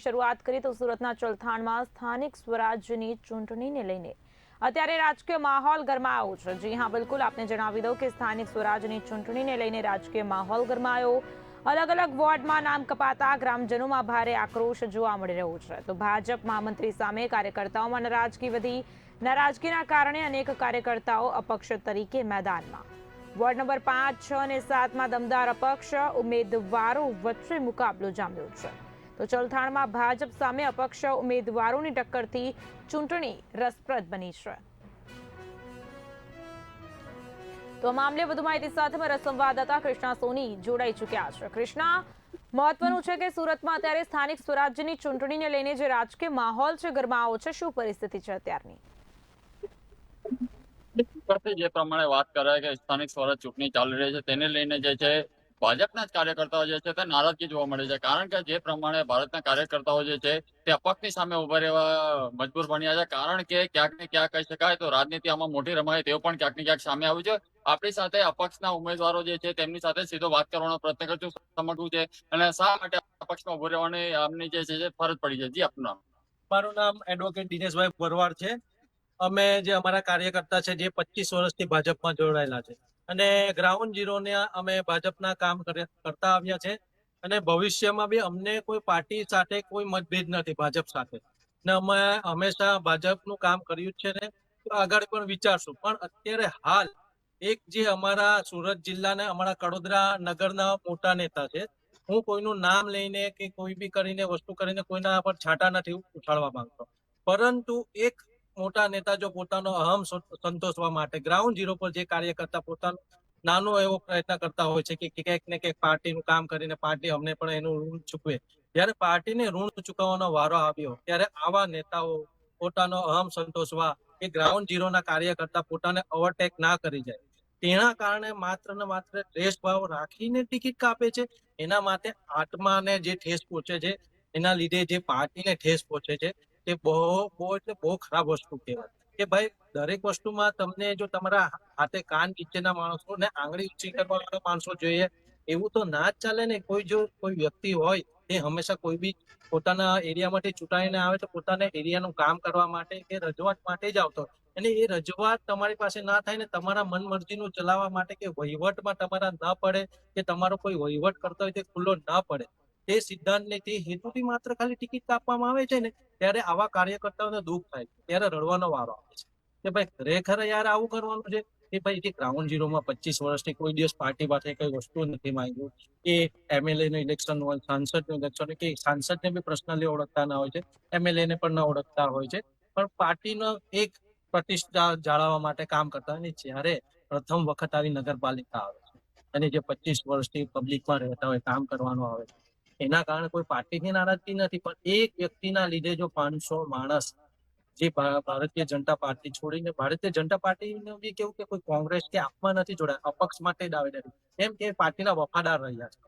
શરૂઆત કરીએ તો સુરતના ચલથાણમાં સ્થાનિક સ્વરાજ્યની ચૂંટણીને લઈને અત્યારે રાજકીય માહોલ ગરમાયો છે। જી હા, બિલકુલ આપને જણાવી દઉં કે સ્થાનિક સ્વરાજ્યની ચૂંટણીને લઈને રાજકીય માહોલ ગરમાયો। અલગ અલગ વોર્ડમાં નામ કપાતા ગ્રામજનોમાં ભારે આક્રોશ જોવા મળી રહ્યો છે। તો ભાજપ મહામંત્રી સામે કાર્યકર્તાઓમાં નારાજગી વધી। નારાજગીના કારણે અનેક કાર્યકર્તાઓ અપક્ષ તરીકે મેદાનમાં। વોર્ડ નંબર 5, 6 અને 7માં દમદાર અપક્ષ ઉમેદવારો વચ્ચે મુકાબલો જામ્યો છે। તો ચલથાણમાં ભાજપ સામે અપક્ષ ઉમેદવારોની ટક્કરથી ચૂંટણી રસપ્રદ બની છે। તો આ મામલે વધુ માહિતી સાથે મારા સંવાદદાતા કૃષ્ણા સોની જોડાઈ ચૂક્યા છે। કૃષ્ણા, મહત્વનું છે કે સુરતમાં અત્યારે સ્થાનિક સ્વરાજ્યની ચૂંટણીને લઈને જે રાજકીય માહોલ છે ગરમાવો છે, શું પરિસ્થિતિ છે અત્યારની? જે પ્રમાણે વાત કરાય કે સ્થાનિક સ્વરાજ ચૂંટણી ચાલી રહી છે તેને લઈને જે છે ભાજપના જ કાર્યકર્તાઓ જે છે તે નારાજગી જોવા મળે છે। કારણ કે જે પ્રમાણે ભારતના કાર્યકર્તાઓ જે છે તે અપક્ષની સામે ઉભા રહેવા મજબૂર બન્યા છે। કારણ કે ક્યાંક ને ક્યાંક કહી શકાય તો રાજનીતિ આમાં મોટી રમાય તેવું પણ ક્યાંક ને ક્યાંક સામે આવ્યું છે। આપણી સાથે અપક્ષના ઉમેદવારો જે છે તેમની સાથે સીધો વાત કરવાનો પ્રયત્ન કરશું, સમજવું છે અને શા માટે અપક્ષમાં ઉભો રહેવાની આમની જે છે ફરજ પડી છે। જી, આપનું નામ? મારું નામ એડવોકેટ દિનેશભાઈ ભરવાડ છે। અમે જે અમારા કાર્યકર્તા છે જે 25 વર્ષથી ભાજપમાં જોડાયેલા છે અને ગ્રાઉન્ડ ઝીરોને અમે ભાજપના કામ કરતા આવ્યા છે અને ભવિષ્યમાં બી અમને કોઈ પાર્ટી સાથે કોઈ મતભેદ નથી ભાજપ સાથે ને અમે હંમેશા ભાજપનું કામ કર્યું છે ને આગળ પણ વિચારશું। પણ અત્યારે હાલ એક જે અમારા સુરત જિલ્લાના અમારા કડોદરા નગરના મોટા નેતા છે, હું કોઈનું નામ લઈને કે કોઈ બી કરીને વસ્તુ કરીને કોઈના પર છાંટા નથી ઉછાળવા માંગતો, પરંતુ એક મોટા નેતા જો પોતાનો અહમ સંતોષવા માટે ગ્રાઉન્ડ ઝીરો પર જે કાર્યકર્તા પોતાનો નાનો એવો પ્રયત્ન કરતા હોય છે કે ક્યાંક ને ક્યાંક પાર્ટીનું કામ કરીને પાર્ટી અમને પણ એનું ઋણ ચૂકવે, જ્યારે પાર્ટીને ઋણ ચૂકવવાનો વારો આવ્યો ત્યારે આવા નેતાઓ પોતાનો અહમ સંતોષવા એ ગ્રાઉન્ડ ઝીરોના કાર્યકર્તા પોતાને ઓવરટેક ના કરી જાય તેના કારણે માત્ર ને માત્ર દ્વેષ ભાવ રાખીને ટિકિટ કાપે છે। એના માટે આત્માને જે ઠેસ પહોંચે છે, એના લીધે જે પાર્ટીને ઠેસ પહોંચે છે તે બહુ ખરાબ વસ્તુ કહેવાય કે ભાઈ દરેક વસ્તુમાં તમને જો તમારા હાથે કાન નીચેના માણસો ને આંગળી ઊંચી કરવા વાળા માણસો જોઈએ, એવું તો ના જ ચાલે ને। કોઈ વ્યક્તિ હોય તે હંમેશા કોઈ બી પોતાના એરિયામાંથી ચૂંટાઈને આવે તો પોતાના એરિયાનું કામ કરવા માટે કે રજૂઆત માટે જ આવતો અને એ રજૂઆત તમારી પાસે ના થાય ને તમારા મન મરજીનું ચલાવવા માટે કે વહીવટમાં તમારા ન પડે કે તમારો કોઈ વહીવટ કરતો હોય તે ખુલ્લો ના પડે, તે સિદ્ધાંતને તે હેતુથી માત્ર ખાલી ટિકિટ કાપવામાં આવે છે ને ત્યારે આવા કાર્યકર્તાઓને દુઃખ થાય, ત્યારે રડવાનો વારો આવે છે કે ભાઈ ખરેખર યાર આવું કરવાનું છે કે ભાઈ જે ગ્રાઉન્ડ ઝીરોમાં 25 વર્ષથી કોઈ દિવસ પાર્ટી પાસે કઈ વસ્તુ નથી માંગ્યું કે એમએલએ નું ઇલેક્શન હોય, સાંસદનું ઇલેક્શન કે સાંસદને બી પર્સનલી ઓળખતા ના હોય છે, એમએલએ ને પણ ના ઓળખતા હોય છે, પણ પાર્ટીનો એક પ્રતિષ્ઠા જાળવવા માટે કામ કરતા હોય। જ્યારે પ્રથમ વખત આવી નગરપાલિકા આવે છે અને જે 25 વર્ષથી પબ્લિકમાં રહેતા હોય કામ કરવાનું આવે છે, એના કારણે કોઈ પાર્ટીની નારાજગી નથી, પણ એક વ્યક્તિના લીધે જો 500 માણસ જે ભારતીય જનતા પાર્ટી છોડીને ભારતીય જનતા પાર્ટીને બી કેવું કે કોઈ કોંગ્રેસ કે આપમાં નથી જોડાયા, અપક્ષ માટે દાવેદારી એમ કે પાર્ટીના વફાદાર રહ્યા છે,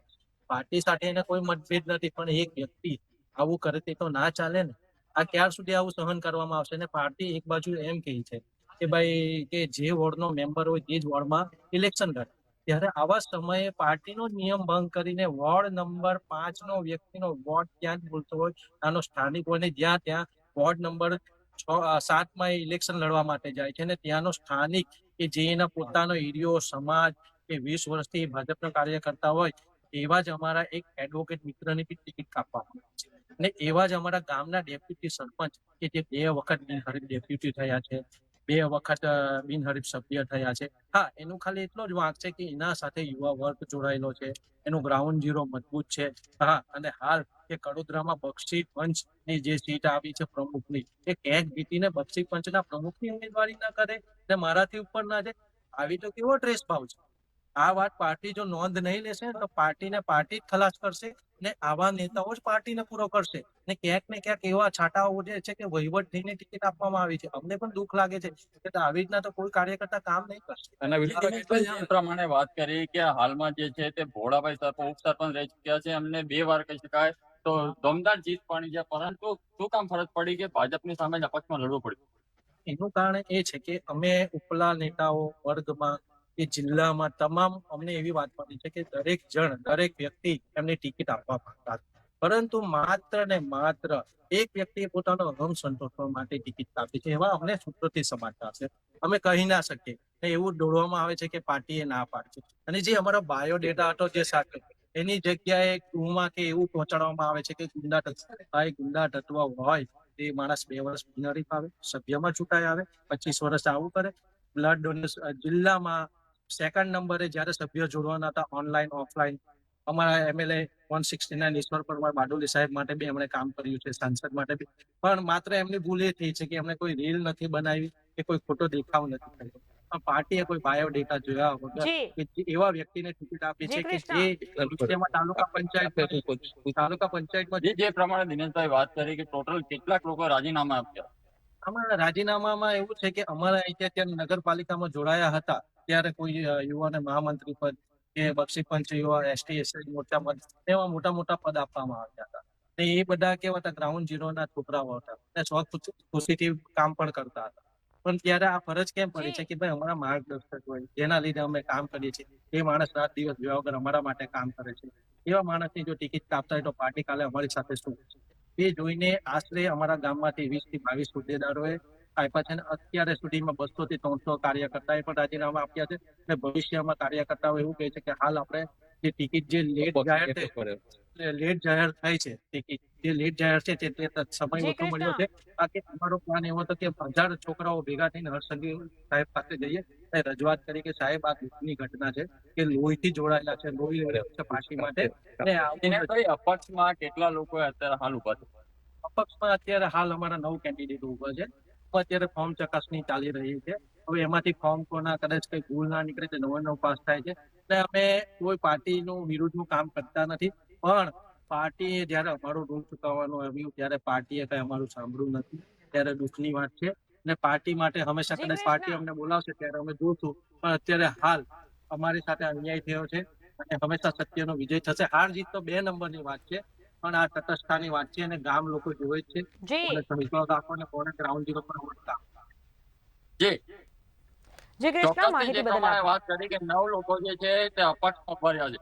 પાર્ટી સાથે એને કોઈ મતભેદ નથી, પણ એક વ્યક્તિ આવું કરે તે તો ના ચાલે ને। આ ક્યાર સુધી આવું સહન કરવામાં આવશે? ને પાર્ટી એક બાજુ એમ કહે છે કે ભાઈ કે જે વોર્ડનો મેમ્બર હોય તે જ વોર્ડમાં ઇલેક્શન કરે, ત્યારે આવા સમયે પાર્ટીનો નિયમ ભંગ કરીને વોર્ડ નંબર 5 નો વ્યક્તિનો વોટ ત્યાં જ બોલતો હોય, આનો સ્થાનિક હોય ને જ્યાં ત્યાં વોર્ડ નંબર 7માં ઇલેક્શન લડવા માટે જાય છે અને ત્યાંનો સ્થાનિક કે જે એના પોતાનો એરિયો સમાજ કે 20 વર્ષથી ભાજપના કાર્યકર્તા હોય એવા જ અમારા એક એડવોકેટ મિત્રની બી ટિકિટ કાપવામાં આવે છે અને એવા જ અમારા ગામના ડેપ્યુટી સરપંચ કે જે 2 વખત બિનહરીફ ડેપ્યુટી થયા છે, 2 વખત બિનહરીફ સભ્ય થયા છે। હા, એનું ખાલી એટલો જ વાંક છે કે એના સાથે યુવા વર્ગ જોડાયેલો છે, એનું ગ્રાઉન્ડ ઝીરો મજબૂત છે। હા, અને હાલ કે કડોદરામાં બક્ષી પંચની જે સીટ આવી છે પ્રમુખની, એ ક્યાંક જીતીને બક્ષી પંચના પ્રમુખની ઉમેદવારી ના કરે ને મારાથી ઉપર ના જાય, આવી તો કેવો ડ્રેસ ભાવ છે। આ વાત પાર્ટી જો નોંધ નહીં લેશે તો પાર્ટીને પાર્ટી જ ખલાસ કરશે ને આવા નેતાઓ જ પાર્ટીને પૂરો કરશે ને ક્યાંક ને ક્યાંક એવા છાંટાઓ જે છે કે વહીવટ થઈને ટિકિટ આપવામાં આવી છે, અમને પણ દુઃખ લાગે છે કે આવી રીતના તો કોઈ કાર્યકર્તા કામ નહીં કરશે। અને વિનોદભાઈ જે પ્રમાણે વાત કરી કે હાલમાં જે છે તે ભોળાભાઈ ઉપસરપંચ રહી ચુક્યા છે, એમને 2 વાર કહી શકાય તો દમદાર જીત પાણી છે, પરંતુ શું કામ ફરજ પડી કે ભાજપની સામે જ અપક્ષમાં લડવું પડ્યું? એનું કારણ એ છે કે અમે ઉપલા નેતાઓ વર્ગમાં કે જિલ્લામાં તમામ અમને એવી વાત મળી છે કે દરેક વ્યક્તિ એમને ટિકિટ આપવા માંગતા હતા, પરંતુ માત્ર ને માત્ર એક વ્યક્તિએ પોતાનો અહમ સંતોષવા માટે ટિકિટ કાપી છે. એવા અમને સૂત્રોથી સમાચાર છે. અમે કહી ના શકીએ. ને એવું દોડવામાં આવે છે કે પાર્ટીએ ના પાડી છે. અને જે અમારો બાયોડેટા હતો જે સાથે એની જગ્યાએ ગૃહમાં કે એવું પહોંચાડવામાં આવે છે કે ગુંડા તત્વ હોય તે માણસ 2 વર્ષ બિનહરીફ આવે, સભ્યમાં ચૂંટાઈ આવે, 25 વર્ષ આવું કરે. બ્લડ ડોનેશન જિલ્લામાં સેકન્ડ નંબરે જ્યારે સભ્ય જોડવાના હતા ઓનલાઈન ઓફલાઈન અમારા એમએલએ 169 ઈશ્વર પરમાર બારડોલી સાહેબ માટે બી એમણે કામ કર્યું છે, સાંસદ માટે બી. પણ માત્ર એમની ભૂલ એ થઈ છે કે એમણે કોઈ રીલ નથી બનાવી કે કોઈ ખોટો દેખાવ નથી કર્યો. પણ પાર્ટીએ કોઈ બાયોડેટા જોયા વગર જી કે એવા વ્યક્તિને ટિકિટ આપી જી છે કે કૃષ્ણ જે ભવિષ્યમાં તાલુકા પંચાયતમાં જે પ્રમાણે દિનેશભાઈ વાત કરી કે ટોટલ કેટલાક લોકો રાજીનામા આપ્યા. આમાં રાજીનામામાં એવું છે કે અમારા અહીંયા ત્યાં નગરપાલિકામાં જોડાયા હતા ત્યારે કોઈ યુવાને મહામંત્રી પદ કે બક્ષી પંચ યુવા એસટી એસસી મોટા પદ એવા મોટા મોટા પદ આપવામાં આવ્યા હતા. ને એ બધા કેવા હતા ગ્રાઉન્ડ ઝીરોના છોકરાઓ હતા અને ખુશીથી કામ પણ કરતા હતા. પણ ત્યારે આ ફરજ કેમ પડી છે કે ભાઈ અમારા માર્ગદર્શક હોય જેના લીધે અમે કામ કરીએ છીએ એ માણસ રાત દિવસ જોયા વગર અમારા માટે કામ કરે છે. એવા માણસની જો ટિકિટ કાપતા હોય તો પાર્ટી કાલે અમારી સાથે શું કરશે? એ જોઈને આશરે અમારા ગામમાંથી 20 થી 22 હોદ્દેદારોએ આપ્યા છે અને અત્યારે સુધીમાં 200 થી 300 કાર્યકર્તાએ પણ રાજીનામા આપ્યા છે અને ભવિષ્યમાં કાર્યકર્તાઓ એવું કહે છે કે હાલ આપણે જે ટિકિટ જે લેટ જાહેર થઈ છે ટિકિટ જે લેટ જાહેર છે તે સમય જી ઓછો મળ્યો કૃષ્ણ છે. બાકી અમારો પ્લાન એવો હતો કે 1000 છોકરાઓ ભેગા થઈને હર્ષસંઘવી સાહેબ પાસે જઈએ અને રજૂઆત કરી કે સાહેબ આ દુઃખની ઘટના છે કે લોહીથી જોડાયેલા છે, લોહી વેડફ્યું છે પાર્ટી માટે અને આવું નથી. દિનેશભાઈ અપક્ષમાં કેટલા લોકો અત્યારે હાલ ઉભા છે? અપક્ષમાં અત્યારે હાલ અમારા 9 કેન્ડિડેટ ઉભા છે. અત્યારે ફોર્મ ચકાસણી ચાલી રહી છે. હવે એમાંથી ફોર્મ કોના કદાચ કઈ ભૂલ ના નીકળે તો 9 પાસ થાય છે. એટલે અમે કોઈ પાર્ટીનું વિરુદ્ધનું કામ કરતા નથી. પણ પાર્ટીએ જ્યારે અમારું ઋણ ચૂકવવાનું આવ્યું ત્યારે પાર્ટીએ કઈ અમારું સાંભળ્યું નથી. ત્યારે દુઃખની વાત છે. અને પાર્ટી માટે હંમેશા જી કદાચ પાર્ટી કૃષ્ણ અમને બોલાવશે ત્યારે અમે જોશું. પણ અત્યારે હાલ અમારી સાથે અન્યાય થયો છે અને હંમેશા સત્યનો વિજય થશે. હાર જીત તો 2 નંબરની વાત છે. પણ આ તટસ્થતાની વાત છે અને ગામ લોકો જોવે જ છે. જી કોને વિશ્વાસ આપો અને કોને ગ્રાઉન્ડ ઝીરો પર વોટ આપો. જી જી કૃષ્ણ ચોક્કસથી માહિતી જે બદલ પ્રમાણે આભાર. વાત કરી કે 9 લોકો જે છે તે અપક્ષમાં ભર્યા છે.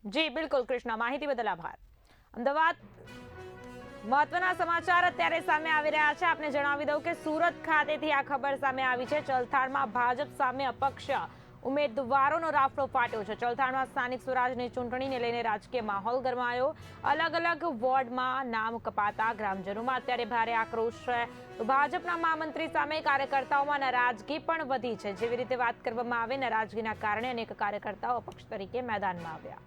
જી બિલકુલ કૃષ્ણ માહિતી બદલ આભાર. અમદાવાદ મહત્વના સમાચાર અત્યારે સામે આવી રહ્યા છે. આપને જણાવી દઉં કે સુરત ખાતેથી આ ખબર સામે આવી છે. ચલથાણમાં ભાજપ સામે અપક્ષ ઉમેદવારોનો રાફડો ફાટ્યો છે. ચલથાણમાં સ્થાનિક સ્વરાજની ચૂંટણીને લઈને રાજકીય માહોલ ગરમાયો. અલગ અલગ વોર્ડમાં નામ કપાતા ગ્રામજનોમાં અત્યારે ભારે આક્રોશ છે. તો ભાજપના મહામંત્રી સામે કાર્યકર્તાઓમાં નારાજગી પણ વધી છે. જેવી રીતે વાત કરવામાં આવે નારાજગીના કારણે અનેક કાર્યકર્તાઓ અપક્ષ તરીકે મેદાનમાં આવ્યા.